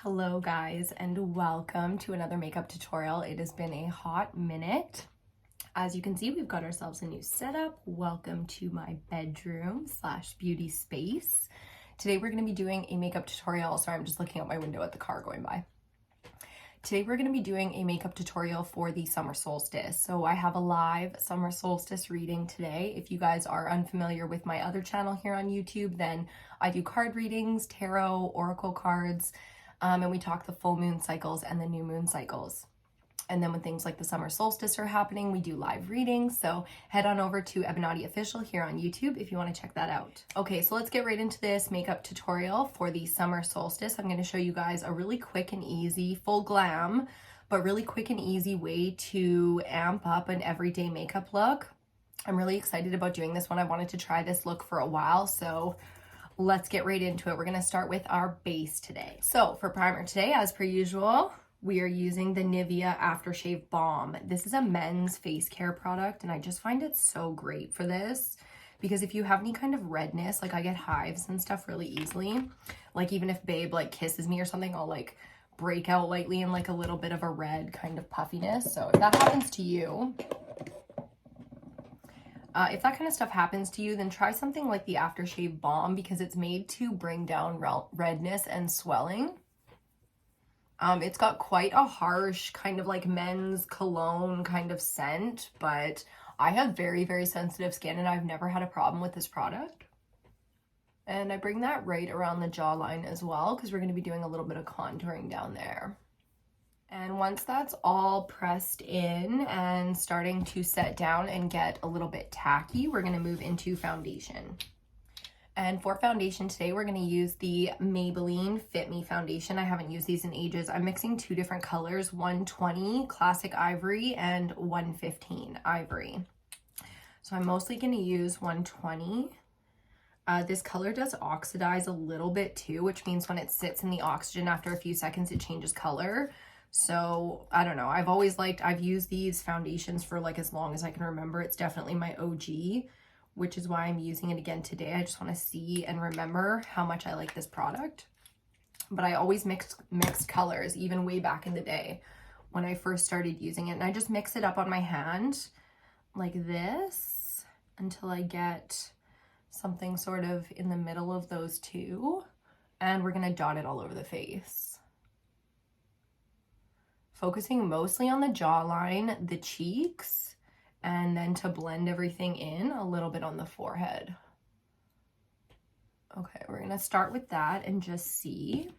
Hello guys, and welcome to another makeup tutorial. It has been a hot minute. As you can see, we've got ourselves a new setup. Welcome to my bedroom / beauty space. Today we're going to be doing a makeup tutorial. Sorry, I'm just looking out my window at the car going by. Today we're going to be doing a makeup tutorial for the summer solstice. So I have a live summer solstice reading today. If you guys are unfamiliar with my other channel here on YouTube, then I do card readings, tarot, oracle cards, and we talk the full moon cycles and the new moon cycles. And then when things like the summer solstice are happening, we do live readings. So head on over to EBINOTTIofficial here on YouTube if you want to check that out. Okay, so let's get right into this makeup tutorial for the summer solstice. I'm going to show you guys a really quick and easy, full glam, but really quick and easy way to amp up an everyday makeup look. I'm really excited about doing this one. I wanted to try this look for a while, so let's get right into it. We're going to start with our base today. So for primer today, as per usual, we are using the Nivea Aftershave Balm. This is a men's face care product, and I just find it so great for this because if you have any kind of redness, like I get hives and stuff really easily, like even if babe like kisses me or something, I'll like break out lightly in like a little bit of a red kind of puffiness. So if that happens to you, if that kind of stuff happens to you, then try something like the Aftershave Balm because it's made to bring down redness and swelling. It's got quite a harsh kind of like men's cologne kind of scent, but I have very, very sensitive skin and I've never had a problem with this product. And I bring that right around the jawline as well because we're going to be doing a little bit of contouring down there. And once that's all pressed in and starting to set down and get a little bit tacky, we're going to move into foundation. And for foundation today, we're going to use the Maybelline FitMe foundation. I haven't used these in ages. I'm mixing two different colors, 120 Classic Ivory and 115 Ivory. So I'm mostly going to use 120. This color does oxidize a little bit too, which means when it sits in the oxygen after a few seconds, it changes color. So I don't know, I've used these foundations for like as long as I can remember. It's definitely my OG, which is why I'm using it again today. I just want to see and remember how much I like this product. But I always mixed colors, even way back in the day when I first started using it. And I just mix it up on my hand like this until I get something sort of in the middle of those two. And we're going to dot it all over the face. Focusing mostly on the jawline, the cheeks, and then to blend everything in a little bit on the forehead. Okay, we're gonna start with that and just see.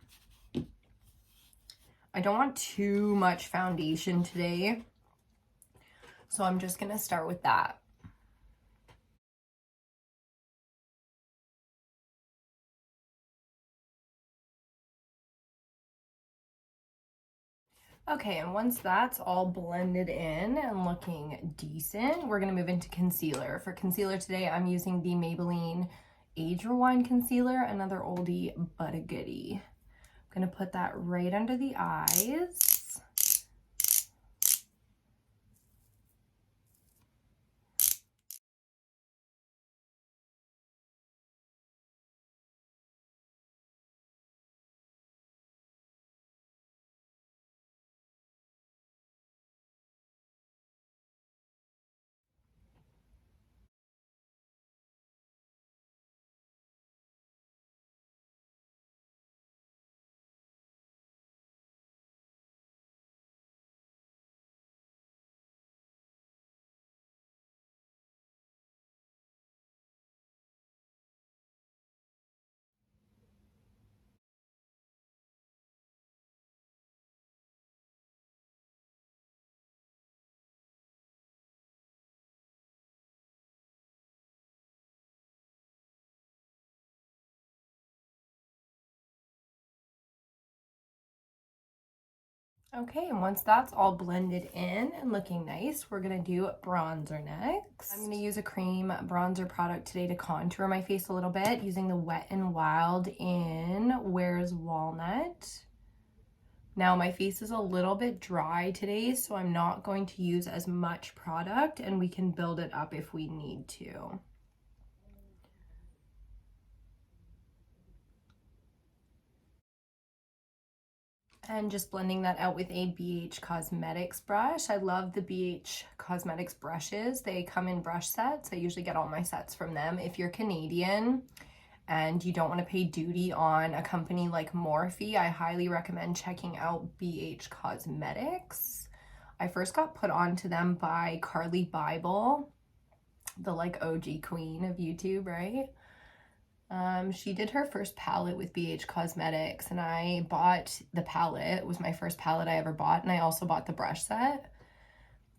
I don't want too much foundation today, so I'm just gonna start with that. Okay, and once that's all blended in and looking decent, we're gonna move into concealer. For concealer today, I'm using the Maybelline Age Rewind Concealer, another oldie but a goodie. I'm gonna put that right under the eyes. Okay, and once that's all blended in and looking nice, we're gonna do bronzer next. I'm gonna use a cream bronzer product today to contour my face a little bit using the Wet n Wild in Where's Walnut. Now my face is a little bit dry today, so I'm not going to use as much product and we can build it up if we need to. And just blending that out with a BH Cosmetics brush. I love the BH Cosmetics brushes. They come in brush sets. I usually get all my sets from them. If you're Canadian and you don't want to pay duty on a company like Morphe, I highly recommend checking out BH Cosmetics. I first got put onto them by Carly Bible, the like OG queen of YouTube, right? She did her first palette with BH Cosmetics, and I bought the palette. It was my first palette I ever bought, and I also bought the brush set.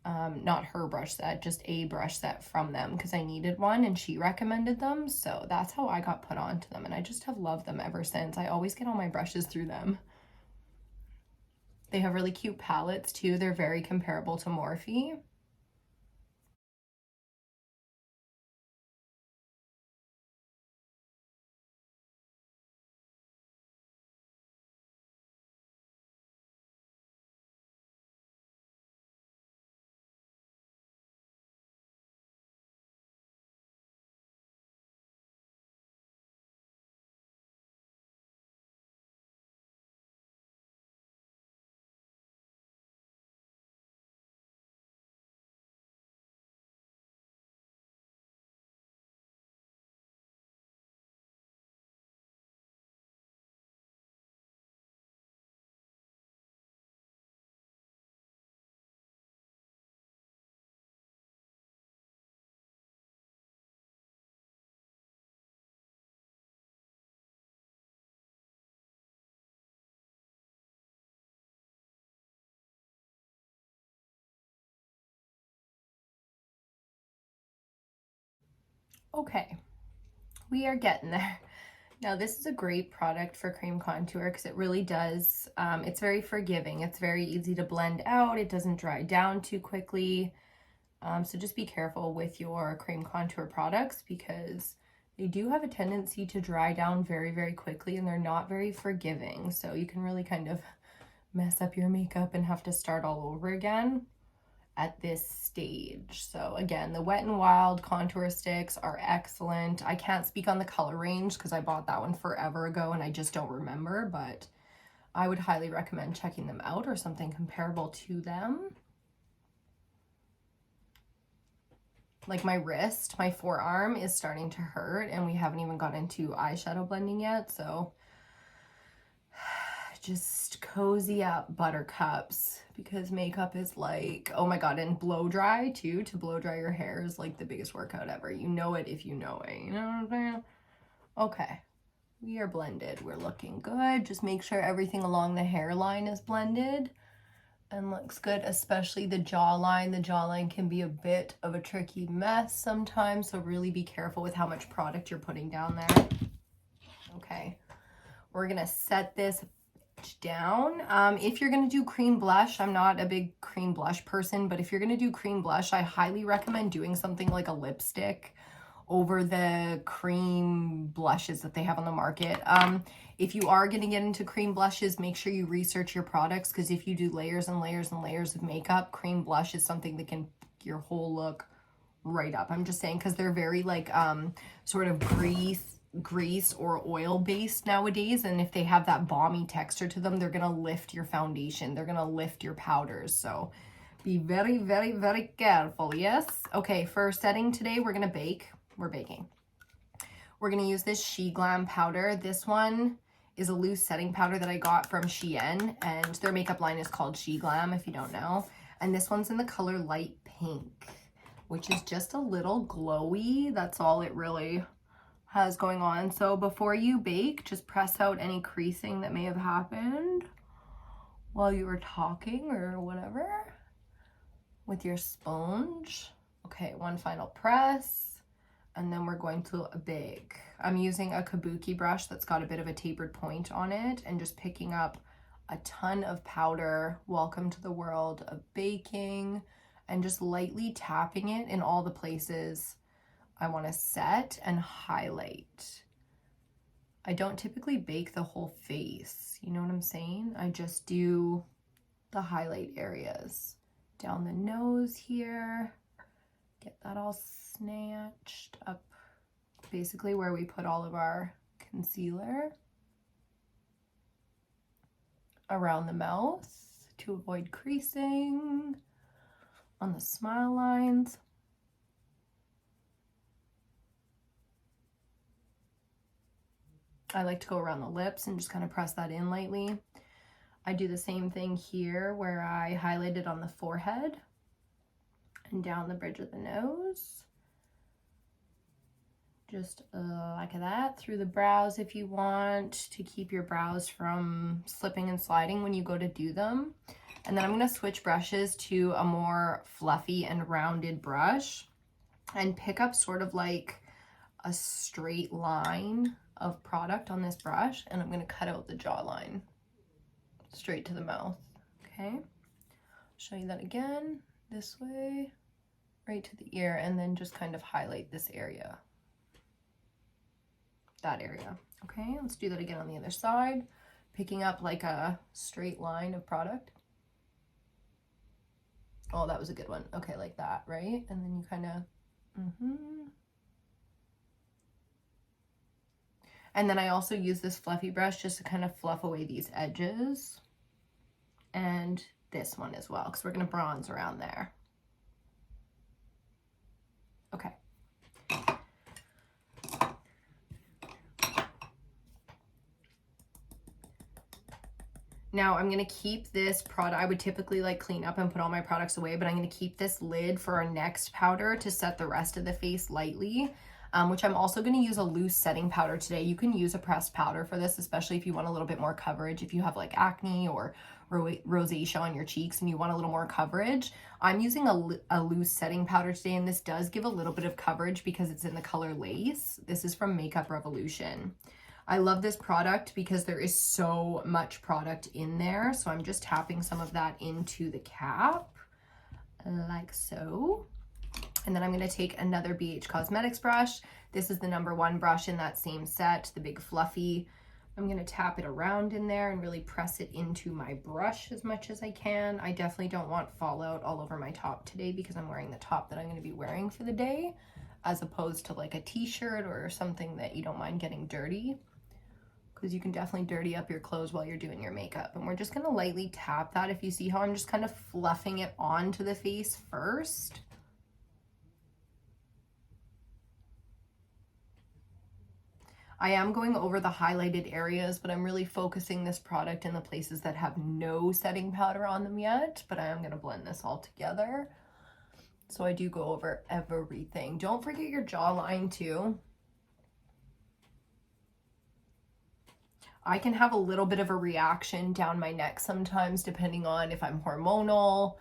Not her brush set, just a brush set from them because I needed one and she recommended them. So that's how I got put onto them, and I just have loved them ever since. I always get all my brushes through them. They have really cute palettes too. They're very comparable to Morphe. Okay, we are getting there. Now this is a great product for cream contour because it really does, it's very forgiving. It's very easy to blend out. It doesn't dry down too quickly. So just be careful with your cream contour products because they do have a tendency to dry down very, very quickly and they're not very forgiving. So you can really kind of mess up your makeup and have to start all over again at this stage. So again, the Wet n Wild contour sticks are excellent. I can't speak on the color range because I bought that one forever ago and I just don't remember, but I would highly recommend checking them out or something comparable to them. Like my wrist, my forearm is starting to hurt and we haven't even got into eyeshadow blending yet, so just cozy up, buttercups, because makeup is like, oh my god, and blow dry too. To blow dry your hair is like the biggest workout ever. You know it if you know it, you know what I'm saying? Okay, we are blended. We're looking good. Just make sure everything along the hairline is blended and looks good, especially the jawline. The jawline can be a bit of a tricky mess sometimes, so really be careful with how much product you're putting down there. Okay, we're gonna set this down. If you're gonna do cream blush, I'm not a big cream blush person, but if you're gonna do cream blush, I highly recommend doing something like a lipstick over the cream blushes that they have on the market. If you are gonna get into cream blushes, make sure you research your products, because if you do layers and layers and layers of makeup, cream blush is something that can pick your whole look right up. I'm just saying, because they're very like sort of grease or oil based nowadays, and if they have that balmy texture to them, they're gonna lift your foundation, they're gonna lift your powders, so be very, very, very careful. Yes. Okay, for setting today, we're gonna bake. We're baking. We're gonna use this Sheglam powder. This one is a loose setting powder that I got from Shein, and their makeup line is called Sheglam, if you don't know, and this one's in the color light pink, which is just a little glowy. That's all it really has going on. So before you bake, just press out any creasing that may have happened while you were talking or whatever with your sponge. Okay, one final press, and then we're going to bake. I'm using a kabuki brush that's got a bit of a tapered point on it and just picking up a ton of powder. Welcome to the world of baking, and just lightly tapping it in all the places I want to set and highlight. I don't typically bake the whole face, you know what I'm saying? I just do the highlight areas. Down the nose here, get that all snatched up, basically where we put all of our concealer. around the mouth to avoid creasing on the smile lines. I like to go around the lips and just kind of press that in lightly. I do the same thing here where I highlighted on the forehead and down the bridge of the nose. Just like that, through the brows if you want to keep your brows from slipping and sliding when you go to do them. And then I'm going to switch brushes to a more fluffy and rounded brush and pick up sort of like a straight line of product on this brush, and I'm going to cut out the jawline straight to the mouth. Okay, show you that again, this way, right to the ear, and then just kind of highlight this area, that area. Okay, let's do that again on the other side, picking up like a straight line of product. Oh, that was a good one. Okay, like that, right? And then you kind of and then I also use this fluffy brush just to kind of fluff away these edges, and this one as well, because we're going to bronze around there. Okay. Now I'm going to keep this product. I would typically like clean up and put all my products away, but I'm going to keep this lid for our next powder to set the rest of the face lightly, which I'm also going to use a loose setting powder today. You can use a pressed powder for this, especially if you want a little bit more coverage. If you have like acne or rosacea on your cheeks and you want a little more coverage, I'm using a loose setting powder today, and this does give a little bit of coverage because it's in the color Lace. This is from Makeup Revolution. I love this product because there is so much product in there. So I'm just tapping some of that into the cap like so. And then I'm going to take another BH Cosmetics brush. This is the #1 brush in that same set, the big fluffy. I'm going to tap it around in there and really press it into my brush as much as I can. I definitely don't want fallout all over my top today because I'm wearing the top that I'm going to be wearing for the day, as opposed to like a t-shirt or something that you don't mind getting dirty, because you can definitely dirty up your clothes while you're doing your makeup. And we're just going to lightly tap that. If you see how I'm just kind of fluffing it onto the face first. I am going over the highlighted areas, but I'm really focusing this product in the places that have no setting powder on them yet, but I am going to blend this all together. So I do go over everything. Don't forget your jawline too. I can have a little bit of a reaction down my neck sometimes, depending on if I'm hormonal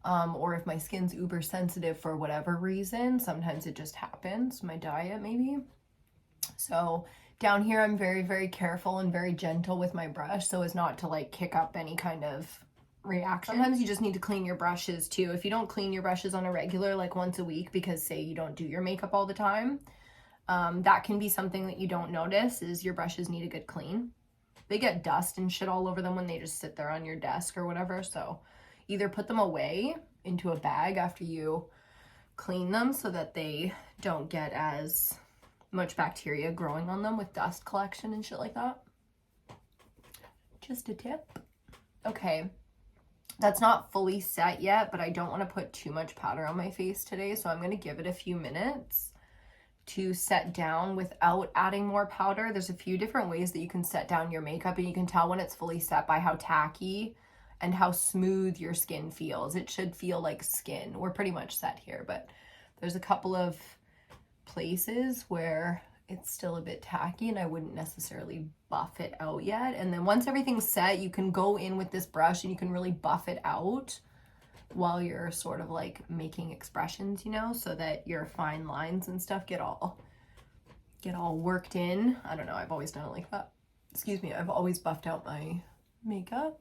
or if my skin's uber sensitive for whatever reason. Sometimes it just happens, my diet maybe. So down here, I'm very, very careful and very gentle with my brush so as not to like kick up any kind of reaction. Sometimes you just need to clean your brushes too. If you don't clean your brushes on a regular, like once a week, because say you don't do your makeup all the time, that can be something that you don't notice, is your brushes need a good clean. They get dust and shit all over them when they just sit there on your desk or whatever. So either put them away into a bag after you clean them so that they don't get as much bacteria growing on them with dust collection and shit like that. Just a tip. Okay, that's not fully set yet, but I don't want to put too much powder on my face today, so I'm going to give it a few minutes to set down without adding more powder. There's a few different ways that you can set down your makeup, and you can tell when it's fully set by how tacky and how smooth your skin feels. It should feel like skin. We're pretty much set here, but there's a couple of places where it's still a bit tacky and I wouldn't necessarily buff it out yet. And then once everything's set, you can go in with this brush and you can really buff it out while you're sort of like making expressions, you know, so that your fine lines and stuff get all worked in. I don't know, I've always done it like that. Excuse me, I've always buffed out my makeup.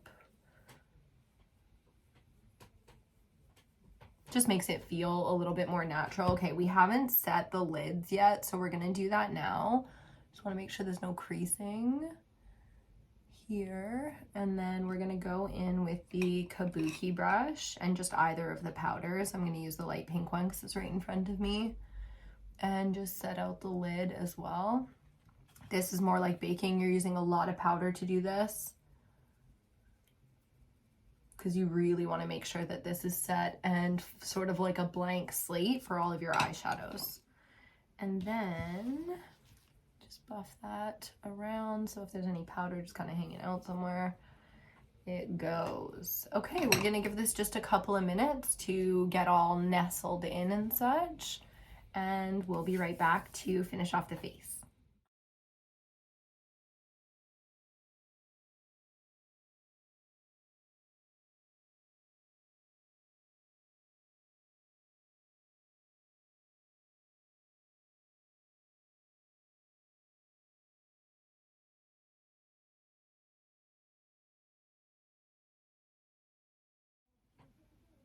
Just makes it feel a little bit more natural. Okay, we haven't set the lids yet, so we're gonna do that now. Just wanna make sure there's no creasing here. And then we're gonna go in with the Kabuki brush and just either of the powders. I'm gonna use the light pink one because it's right in front of me. And just set out the lid as well. This is more like baking. You're using a lot of powder to do this. because you really want to make sure that this is set and sort of like a blank slate for all of your eyeshadows. And then just buff that around, so if there's any powder just kind of hanging out somewhere, it goes. Okay, we're gonna give this just a couple of minutes to get all nestled in and such, and we'll be right back to finish off the face.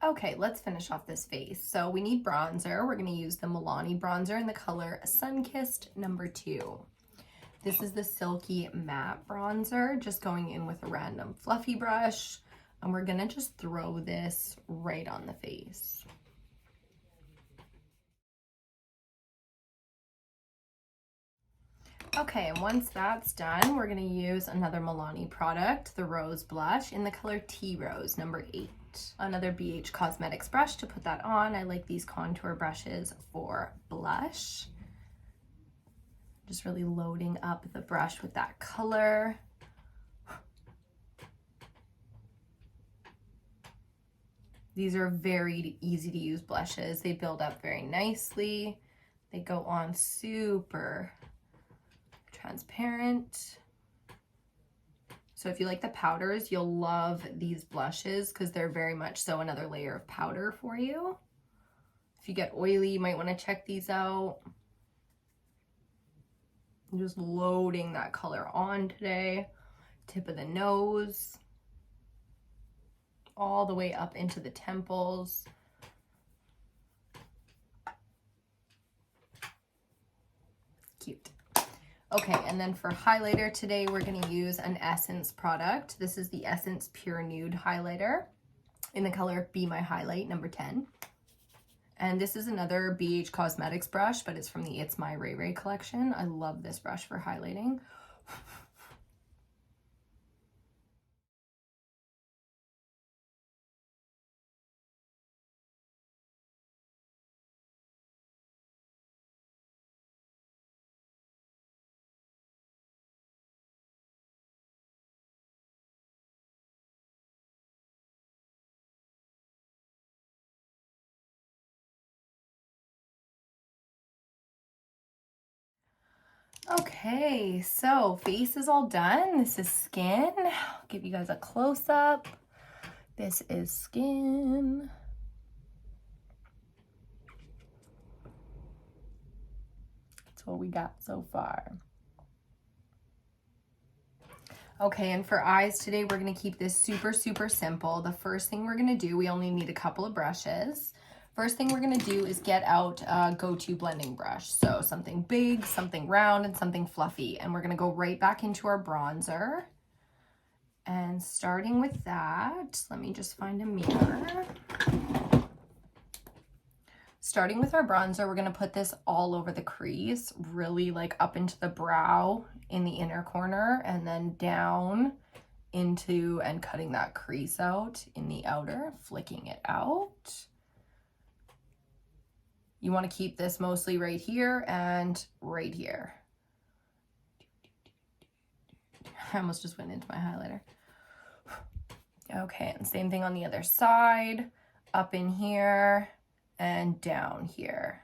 Okay, let's finish off this face. So we need bronzer. We're going to use the Milani bronzer in the color Sunkissed number 2. This is the Silky Matte Bronzer, just going in with a random fluffy brush. And we're going to just throw this right on the face. Okay, and once that's done, we're going to use another Milani product, the Rose Blush, in the color Tea Rose number 8. Another BH Cosmetics brush to put that on. I like these contour brushes for blush. Just really loading up the brush with that color. These are very easy to use blushes. They build up very nicely. They go on super transparent. So if you like the powders, you'll love these blushes because they're very much so another layer of powder for you. If you get oily, you might want to check these out. I'm just loading that color on today. Tip of the nose, all the way up into the temples. Cute. Okay, and then for highlighter today, we're going to use an Essence product. This is the Essence Pure Nude highlighter in the color Be My Highlight number 10. And this is another BH Cosmetics brush, but it's from the It's My Ray Ray collection. I love this brush for highlighting. Okay, so face is all done. This is skin. I'll give you guys a close-up. This is skin. That's what we got so far. Okay, and for eyes today, we're going to keep this super, super simple. The first thing we're going to do, we only need a couple of brushes. First thing we're going to do is get out a go-to blending brush. So something big, something round, and something fluffy. And we're going to go right back into our bronzer. And starting with that, let me just find a mirror. Starting with our bronzer, we're going to put this all over the crease, really like up into the brow in the inner corner, and then down into and cutting that crease out in the outer, flicking it out. You want to keep this mostly right here and right here. I almost just went into my highlighter. Okay, and same thing on the other side, up in here and down here.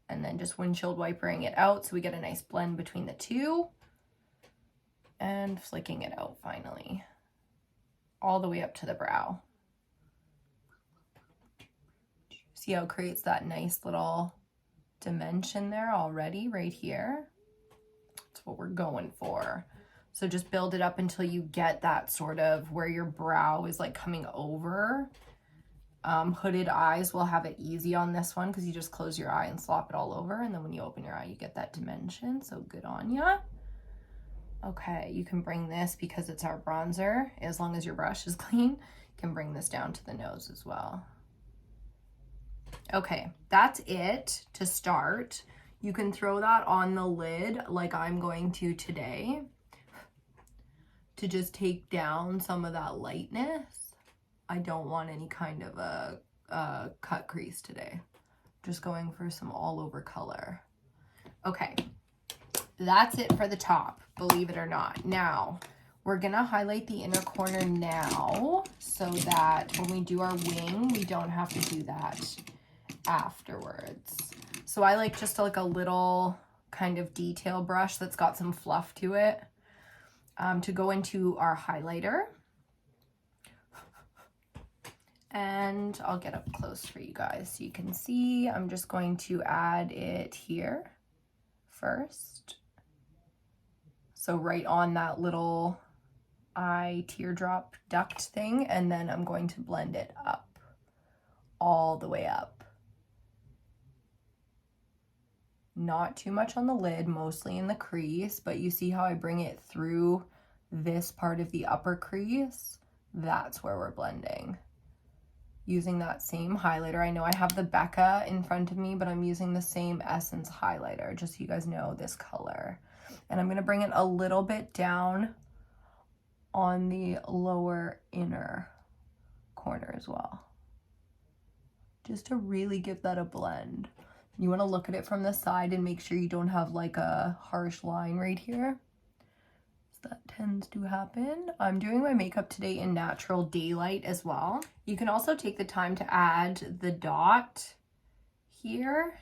And then just windshield wipering it out so we get a nice blend between the two. And flicking it out finally, all the way up to the brow. See how it creates that nice little dimension there already right here? That's what we're going for. So just build it up until you get that sort of where your brow is like coming over. Hooded eyes will have it easy on this one because you just close your eye and slop it all over. And then when you open your eye, you get that dimension. So good on ya. Okay, you can bring this, because it's our bronzer, as long as your brush is clean, you can bring this down to the nose as well. Okay, that's it to start. You can throw that on the lid like I'm going to today to just take down some of that lightness. I don't want any kind of a cut crease today. Just going for some all over color. Okay, that's it for the top, believe it or not. Now, we're gonna highlight the inner corner now so that when we do our wing, we don't have to do that afterwards. So I like just like a little kind of detail brush that's got some fluff to it to go into our highlighter. And I'll get up close for you guys so you can see. I'm just going to add it here first. So right on that little eye teardrop duct thing, and then I'm going to blend it up, all the way up. Not too much on the lid, mostly in the crease, but you see how I bring it through this part of the upper crease? That's where we're blending. Using that same highlighter. I know I have the Becca in front of me, but I'm using the same Essence highlighter, just so you guys know this color. And I'm gonna bring it a little bit down on the lower inner corner as well, just to really give that a blend. You wanna look at it from the side and make sure you don't have like a harsh line right here. That tends to happen. I'm doing my makeup today in natural daylight as well. You can also take the time to add the dot here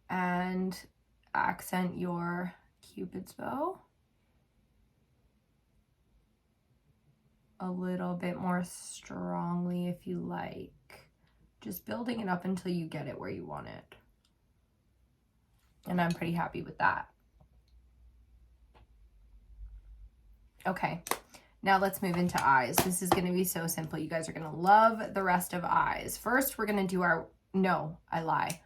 and accent your Cupid's bow a little bit more strongly if you like. Just building it up until you get it where you want it. And I'm pretty happy with that. Okay, now let's move into eyes. This is gonna be so simple. You guys are gonna love the rest of eyes. First, we're gonna do our, no, I lie.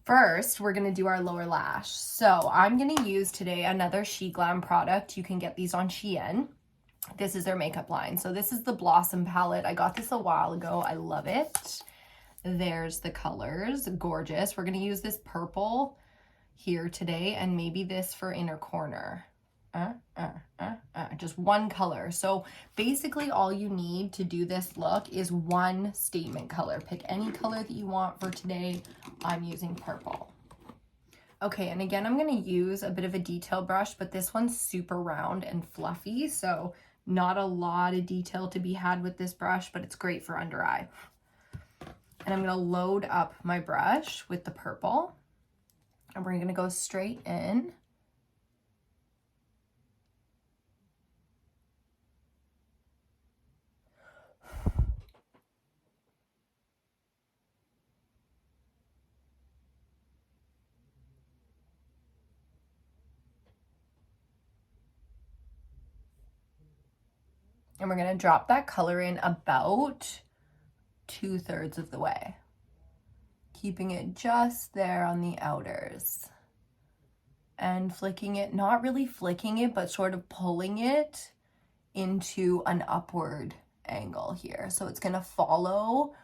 First, we're gonna do our lower lash. So I'm gonna use today another Sheglam product. You can get these on Shein. This is their makeup line. So this is the Blossom palette. I got this a while ago. I love it. There's the colors, gorgeous. We're gonna use this purple here today and maybe this for inner corner. Just one color. So basically all you need to do this look is one statement color. Pick any color that you want for today. I'm using purple. Okay, and again, I'm gonna use a bit of a detail brush, but this one's super round and fluffy, so not a lot of detail to be had with this brush, but it's great for under eye. And I'm gonna load up my brush with the purple, and we're gonna go straight in. And we're gonna drop that color in about 2/3 of the way, keeping it just there on the outers and flicking it, not really flicking it, but sort of pulling it into an upward angle here. So it's gonna follow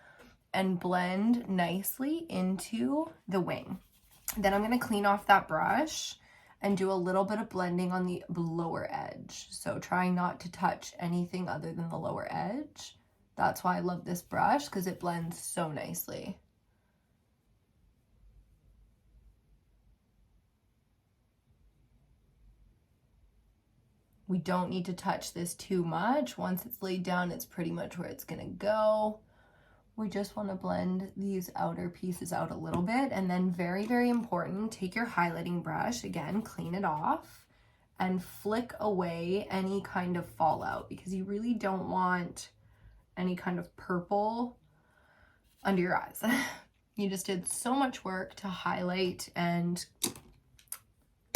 and blend nicely into the wing. Then I'm gonna clean off that brush and do a little bit of blending on the lower edge. So trying not to touch anything other than the lower edge. That's why I love this brush, because it blends so nicely. We don't need to touch this too much. Once it's laid down, it's pretty much where it's gonna go. We just want to blend these outer pieces out a little bit, and then very, very important, take your highlighting brush, again, clean it off, and flick away any kind of fallout, because you really don't want any kind of purple under your eyes. You just did so much work to highlight and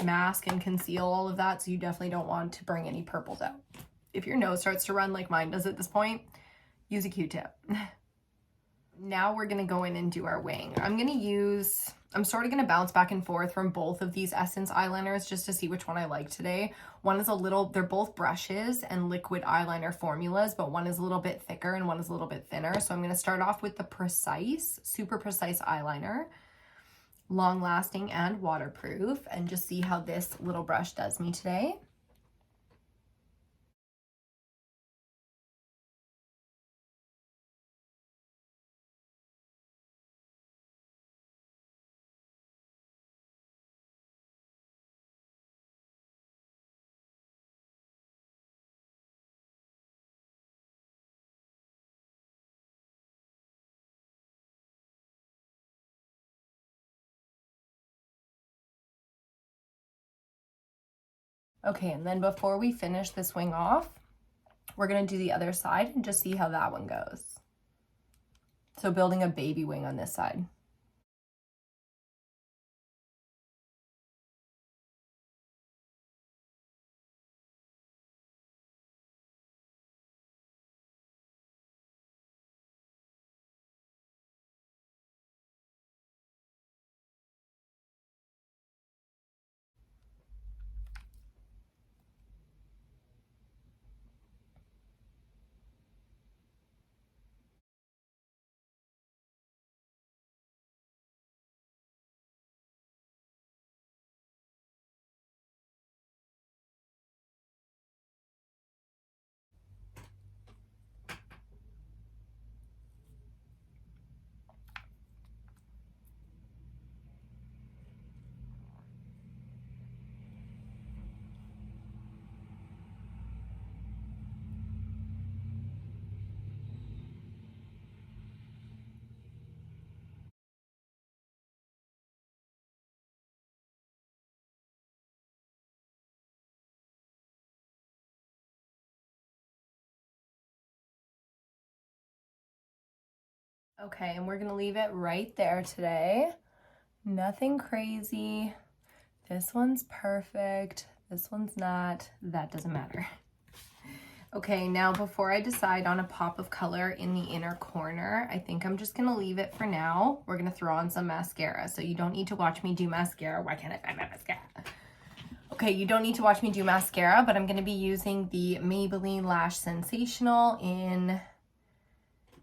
mask and conceal all of that, so you definitely don't want to bring any purples out. If your nose starts to run like mine does at this point, use a Q-tip. Now we're gonna go in and do our wing. I'm sort of gonna bounce back and forth from both of these Essence eyeliners just to see which one I like today. One is they're both brushes and liquid eyeliner formulas, but one is a little bit thicker and one is a little bit thinner. So I'm gonna start off with the super precise eyeliner, long lasting and waterproof, and just see how this little brush does me today. Okay, and then before we finish this wing off, we're gonna do the other side and just see how that one goes. So building a baby wing on this side. Okay, and we're gonna leave it right there today. Nothing crazy. This one's perfect. This one's not. That doesn't matter. Okay, now before I decide on a pop of color in the inner corner, I think I'm just gonna leave it for now. We're gonna throw on some mascara. So you don't need to watch me do mascara. Why can't I find my mascara? Okay, you don't need to watch me do mascara, but I'm gonna be using the Maybelline Lash Sensational in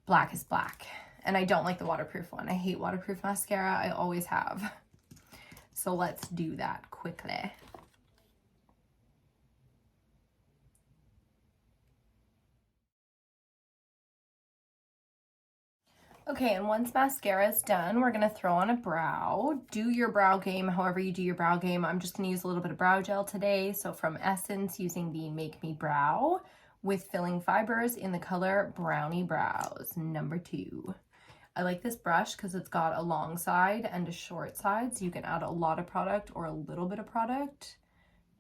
Black is Black. And I don't like the waterproof one. I hate waterproof mascara. I always have. So let's do that quickly. Okay, and once mascara is done, we're gonna throw on a brow. Do your brow game however you do your brow game. I'm just gonna use a little bit of brow gel today. So from Essence, using the Make Me Brow with filling fibers in the color Brownie Brows, number 2. I like this brush because it's got a long side and a short side, so you can add a lot of product or a little bit of product,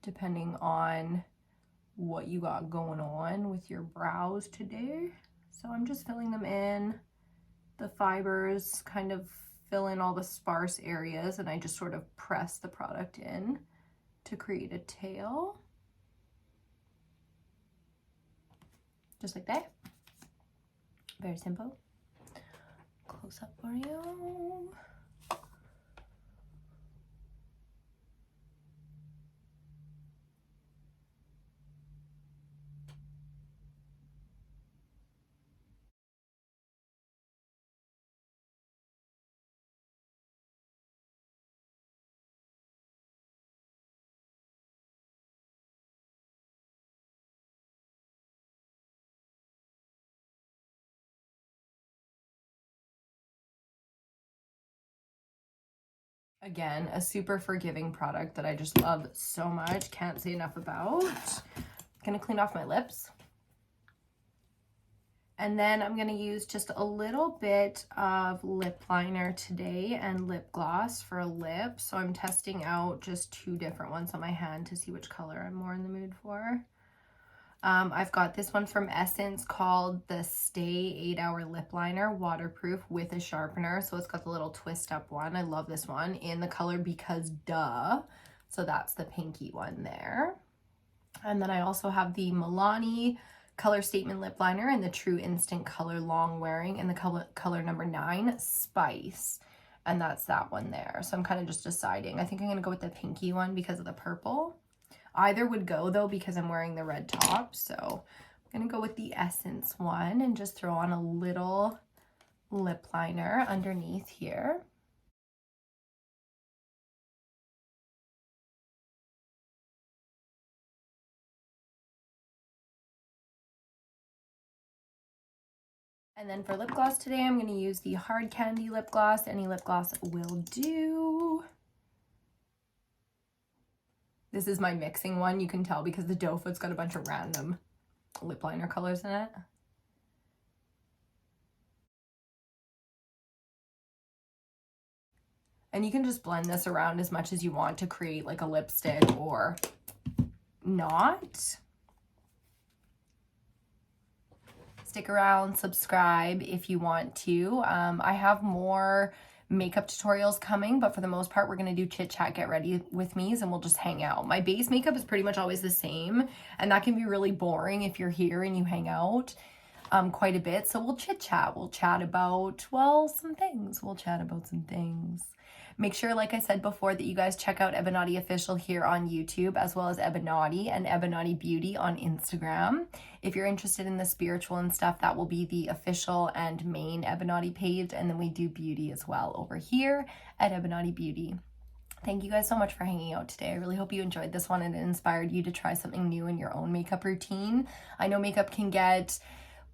depending on what you got going on with your brows today. So I'm just filling them in. The fibers kind of fill in all the sparse areas, and I just sort of press the product in to create a tail. Just like that. Very simple. Close up for you. Again, a super forgiving product that I just love so much. Can't say enough about. Gonna clean off my lips. And then I'm gonna use just a little bit of lip liner today and lip gloss for a lip. So I'm testing out just 2 different ones on my hand to see which color I'm more in the mood for. I've got this one from Essence called the Stay 8-Hour Lip Liner, waterproof with a sharpener. So it's got the little twist up one. I love this one in the color Because Duh. So that's the pinky one there. And then I also have the Milani Color Statement Lip Liner in the True Instant Color Long Wearing in the color number 9, Spice. And that's that one there. So I'm kind of just deciding. I think I'm going to go with the pinky one because of the purple. Either would go though because I'm wearing the red top. So I'm going to go with the Essence one and just throw on a little lip liner underneath here. And then for lip gloss today, I'm going to use the Hard Candy lip gloss. Any lip gloss will do. This is my mixing one. You can tell because the doe foot's got a bunch of random lip liner colors in it. And you can just blend this around as much as you want to create like a lipstick or not, stick around, subscribe if you want to. I have more makeup tutorials coming, but for the most part, we're going to do chit chat, get ready with me's, and we'll just hang out. My base makeup is pretty much always the same, and that can be really boring if you're here and you hang out quite a bit. So we'll chit chat. We'll chat about, well, some things. We'll chat about some things. Make sure, like I said before, that you guys check out EBINOTTIofficial here on YouTube, as well as EBINOTTI and EBINOTTI Beauty on Instagram. If you're interested in the spiritual and stuff, that will be the official and main EBINOTTI page. And then we do beauty as well over here at EBINOTTI Beauty. Thank you guys so much for hanging out today. I really hope you enjoyed this one and it inspired you to try something new in your own makeup routine. I know makeup can get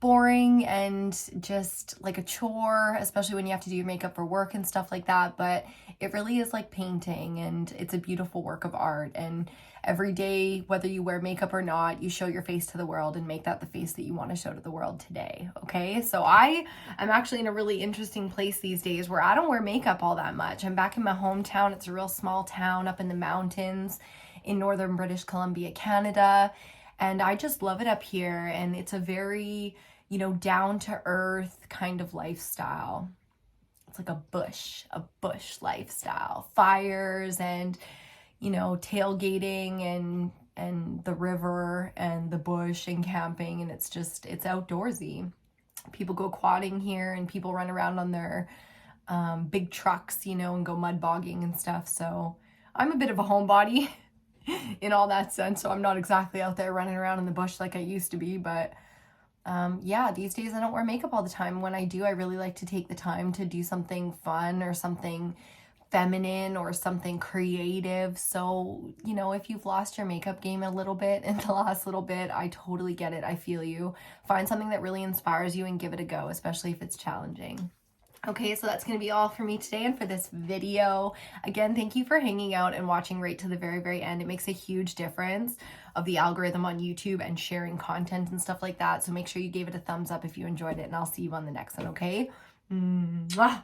boring and just like a chore, especially when you have to do your makeup for work and stuff like that, but it really is like painting, and it's a beautiful work of art. And every day, whether you wear makeup or not, you show your face to the world and make that the face that you want to show to the world today. Okay, so I am actually in a really interesting place these days where I don't wear makeup all that much. I'm back in my hometown. It's a real small town up in the mountains in northern British Columbia, Canada. And I just love it up here, and it's a very, you know, down to earth kind of lifestyle. It's like a bush lifestyle. Fires and, you know, tailgating and the river and the bush and camping, and it's outdoorsy. People go quadding here, and people run around on their big trucks, you know, and go mud bogging and stuff. So I'm a bit of a homebody in all that sense, so I'm not exactly out there running around in the bush like I used to be, but yeah, these days I don't wear makeup all the time. When I do, I really like to take the time to do something fun or something feminine or something creative. So, you know, if you've lost your makeup game a little bit in the last little bit, I totally get it. I feel you. Find something that really inspires you and give it a go, especially if it's challenging. Okay, so that's going to be all for me today and for this video. Again, thank you for hanging out and watching right to the very, very end. It makes a huge difference of the algorithm on YouTube and sharing content and stuff like that. So make sure you gave it a thumbs up if you enjoyed it, and I'll see you on the next one, okay? Mwah!